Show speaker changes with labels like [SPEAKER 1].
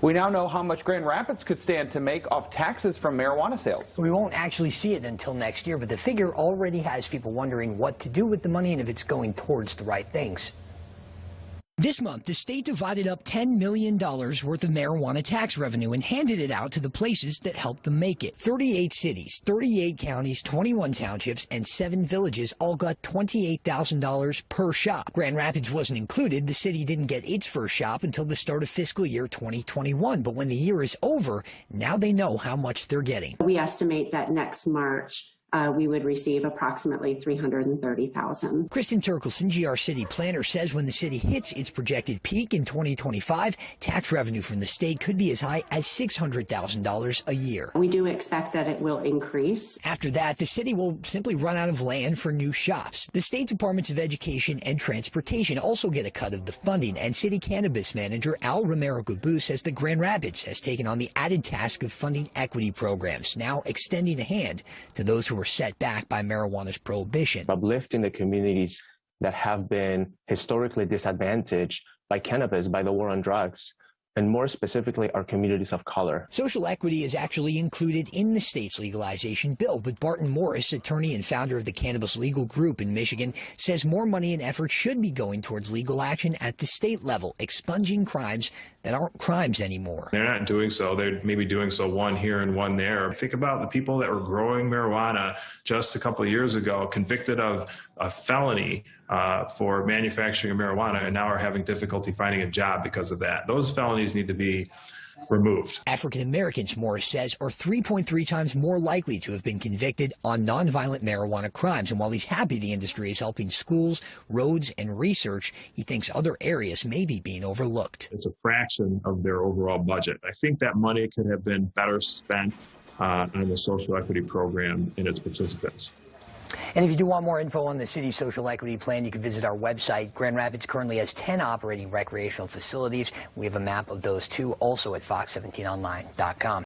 [SPEAKER 1] We now know how much Grand Rapids could stand to make off taxes from marijuana sales.
[SPEAKER 2] We won't actually see it until next year, but the figure already has people wondering what to do with the money and if it's going towards the right things. This month, the state divided up $10 million worth of marijuana tax revenue and handed it out to the places that helped them make it. 38 cities, 38 counties, 21 townships, and 7 villages all got $28,000 per shop. Grand Rapids wasn't included. The city didn't get its first shop until the start of fiscal year 2021. But when the year is over, now they know how much they're getting.
[SPEAKER 3] We estimate that next March, we would receive approximately $330,000.
[SPEAKER 2] Kristen Turkelson, GR City Planner, says when the city hits its projected peak in 2025, tax revenue from the state could be as high as $600,000 a year.
[SPEAKER 3] We do expect that it will increase.
[SPEAKER 2] After that, the city will simply run out of land for new shops. The state departments of education and transportation also get a cut of the funding, and city cannabis manager Al Romero-Gabu says that Grand Rapids has taken on the added task of funding equity programs, now extending a hand to those who are set back by marijuana's prohibition.
[SPEAKER 4] Uplifting the communities that have been historically disadvantaged by cannabis, by the war on drugs, and more specifically, our communities of color.
[SPEAKER 2] Social equity is actually included in the state's legalization bill, but Barton Morris, attorney and founder of the Cannabis Legal Group in Michigan, says more money and effort should be going towards legal action at the state level, expunging crimes that aren't crimes anymore.
[SPEAKER 5] They're not doing so. They're maybe doing so one here and one there. Think about the people that were growing marijuana just a couple of years ago, convicted of a felony for manufacturing of marijuana, and now are having difficulty finding a job because of that. Those felonies need to be removed.
[SPEAKER 2] African Americans, Morris says, are 3.3 times more likely to have been convicted on nonviolent marijuana crimes. And while he's happy the industry is helping schools, roads, and research, he thinks other areas may be being overlooked.
[SPEAKER 5] It's a fraction of their overall budget. I think that money could have been better spent on the social equity program and its participants.
[SPEAKER 2] And if you do want more info on the city's social equity plan, you can visit our website. Grand Rapids currently has 10 operating recreational facilities. We have a map of those too, also at fox17online.com.